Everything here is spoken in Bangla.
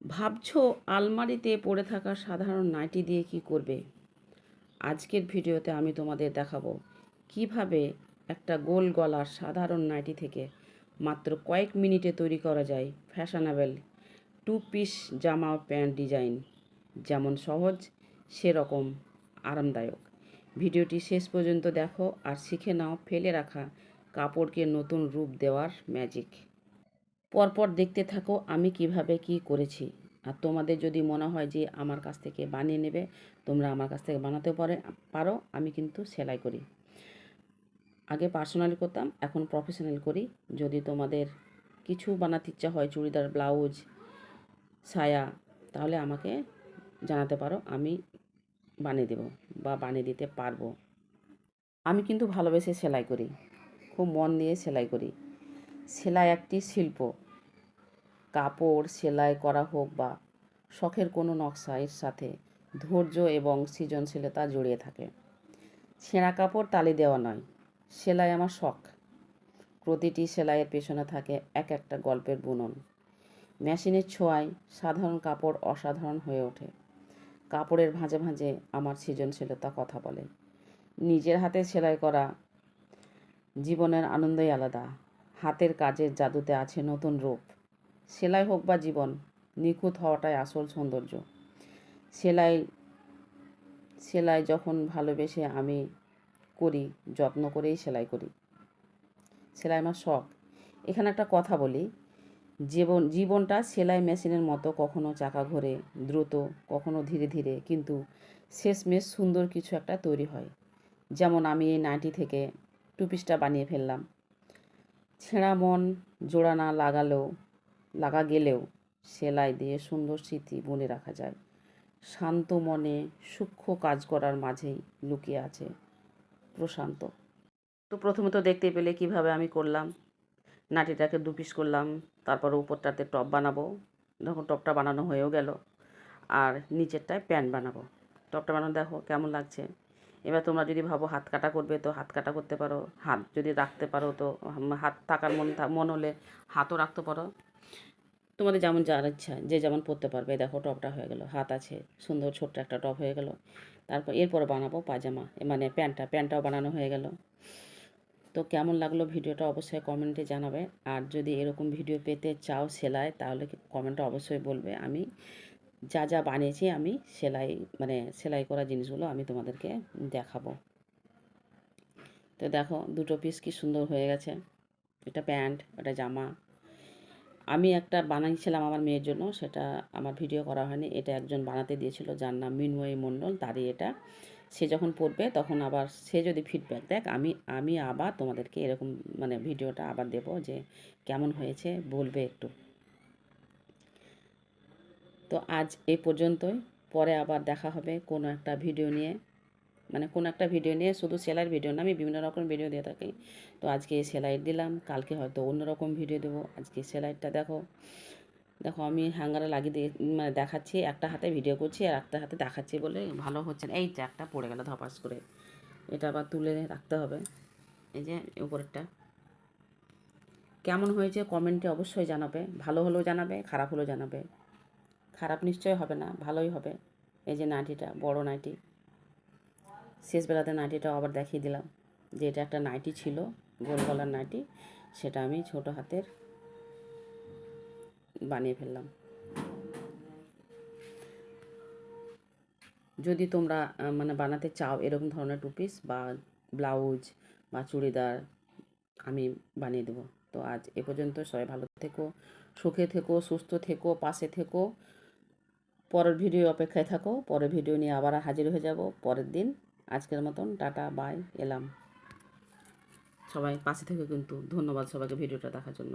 ভাবছো আলমারিতে পড়ে থাকা সাধারণ নাইটি দিয়ে কি করবে? আজকের ভিডিওতে আমি তোমাদের দেখাবো কিভাবে একটা গোল গলার সাধারণ নাইটি থেকে মাত্র কয়েক মিনিটে তৈরি করা যায় ফ্যাশনেবল টু পিস জামা প্যান্ট ডিজাইন, যেমন সহজ সেরকম আরামদায়ক। ভিডিওটি শেষ পর্যন্ত দেখো আর শিখে নাও ফেলে রাখা কাপড়কে নতুন রূপ দেওয়ার ম্যাজিক। পরপর দেখতে থাকো আমি কিভাবে কি করেছি। আর তোমাদের যদি মনে হয় যে আমার কাছ থেকে বানিয়ে নেবে, তোমরা আমার কাছ থেকে বানাতেও পারো। আমি কিন্তু সেলাই করি, আগে পার্সোনালি করতাম, এখন প্রফেশনাল করি। যদি তোমাদের কিছু বানাতে ইচ্ছা হয়, চুড়িদার, ব্লাউজ, সায়া, তাহলে আমাকে জানাতে পারো, আমি বানিয়ে দেবো বা বানিয়ে দিতে পারবো। আমি কিন্তু ভালোবেসে সেলাই করি, খুব মন দিয়ে সেলাই করি। সেলাই একটি শিল্প। কাপড় সেলাই করা হোক বা শখের কোনো নকশা, এর সাথে ধৈর্য এবং সৃজনশীলতা জড়িয়ে থাকে। ছেঁড়া কাপড় তালি দেওয়া নয়, সেলাই আমার শখ। প্রতিটি সেলাইয়ের পেছনে থাকে এক একটা গল্পের বুনন। মেশিনের ছোঁয়ায় সাধারণ কাপড় অসাধারণ হয়ে ওঠে। কাপড়ের ভাঁজে ভাঁজে আমার সৃজনশীলতা কথা বলে। নিজের হাতে সেলাই করা জীবনের আনন্দই আলাদা। হাতের কাজের জাদুতে আছে নতুন রূপ। সেলাই হোক বা জীবন, নিখুঁত হওয়াটাই আসল সৌন্দর্য। সেলাই সেলাই যখন ভালোবেসে আমি করি, যত্ন করেই সেলাই করি। সেলাই আমার শখ। এখানে একটা কথা বলি, জীবনটা সেলাই মেশিনের মতো, কখনো চাকা ঘোরে দ্রুত, কখনো ধীরে ধীরে, কিন্তু শেষমেশ সুন্দর কিছু একটা তৈরি হয়। যেমন আমি এই নাইটি থেকে টুপিসটা বানিয়ে ফেললাম। ছেঁড়া মন জোড়া না লাগা গেলেও সেলাই দিয়ে সুন্দর স্মৃতি বুনে রাখা যায়। শান্ত মনে সূক্ষ্ম কাজ করার মাঝেই লুকিয়ে আছে প্রশান্ত। তো প্রথমে তো দেখতে পেলে কিভাবে আমি করলাম। নাটিটাকে দু পিস করলাম, তারপর উপরটাতে টপ বানাবো। যখন টপটা বানানো হয়েও গেল, আর নিচেরটায় প্যান্ট বানাবো। টপটা বানানো দেখো কেমন লাগছে। এবার তোমরা যদি ভাবো হাত কাটা করবে তো হাত কাটা করতে পারো, হাত যদি রাখতে পারো তো হাত থাকার মন হলে হাতও রাখতে পারো। তোমাদের যেমন যার ইচ্ছা, যে যেমন পরতে পারবে। দেখো টপটা হয়ে গেল, হাত আছে, সুন্দর ছোট্ট একটা টপ হয়ে গেল। এরপর বানাবো পাজামা, মানে প্যান্টটাও বানানো হয়ে গেল। তো কেমন লাগলো ভিডিওটা অবশ্যই কমেন্টে জানাবে। আর যদি এরকম ভিডিও পেতে চাও সেলাই, তাহলে কমেন্টে অবশ্যই বলবে। আমি যা যা বানিয়েছি আমি সেলাই করা জিনিসগুলো আমি তোমাদেরকে দেখাবো। তো দেখো দুটো পিস কি সুন্দর হয়ে গেছে। এটা প্যান্ট, এটা জামা। আমি একটা বানিয়েছিলাম আমার মেয়ের জন্য, সেটা আমার ভিডিও করা হয়নি। এটা একজন বানাতে দিয়েছিল, যার নাম মিনময়ী মণ্ডল। তারই এটা। সে যখন পড়বে তখন আবার সে যদি ফিডব্যাক দেখ, আমি আবার তোমাদেরকে এরকম ভিডিওটা আবার দেবো, যে কেমন হয়েছে বলবে একটু। তো আজ এই পর্যন্তই। পরে আবার দেখা হবে কোনো একটা ভিডিও নিয়ে, শুধু সেলাইয়ের ভিডিও না, আমি বিভিন্ন রকম ভিডিও দিয়ে থাকি। তো আজকে সেলাইয়ের দিলাম, কালকে হয়তো অন্য রকম ভিডিও দেবো। আজকে সেলাইটা দেখো আমি হ্যাঙ্গারে লাগিয়ে দিয়ে দেখাচ্ছি। একটা হাতে ভিডিও করছি আর একটা হাতে দেখাচ্ছি বলে ভালো হচ্ছে না। এই যে একটা পড়ে গেল ধপাস করে, এটা আবার তুলে রাখতে হবে। এই যে উপরেরটা কেমন হয়েছে কমেন্টে অবশ্যই জানাবে। ভালো হলেও জানাবে, খারাপ হলেও জানাবে। খারাপ নিশ্চয় হবে না, ভালোই হবে। এই যে নাইটিটা, বড় নাইটি, শেষবেলাতে নাইটিটাও আবার দেখিয়ে দিলাম যে এটা একটা নাইটি ছিল, গোল গলার নাইটি। সেটা আমি ছোট হাতের বানিয়ে ফেললাম। যদি তোমরা বানাতে চাও এরকম ধরনের টু পিস বা ব্লাউজ বা চুড়িদার, আমি বানিয়ে দেবো। তো আজ এ পর্যন্ত। সবাই ভালো থেকো, সুখে থেকো, সুস্থ থেকো, পাশে থেকো। পরের ভিডিও অপেক্ষায় থাকো। পরের ভিডিও নিয়ে আবার হাজির হয়ে যাব পরের দিন। আজকের মতন টাটা, বাই, এলাম। সবাই পাশে থেকো কিন্তু। ধন্যবাদ সবাইকে ভিডিওটা দেখার জন্য।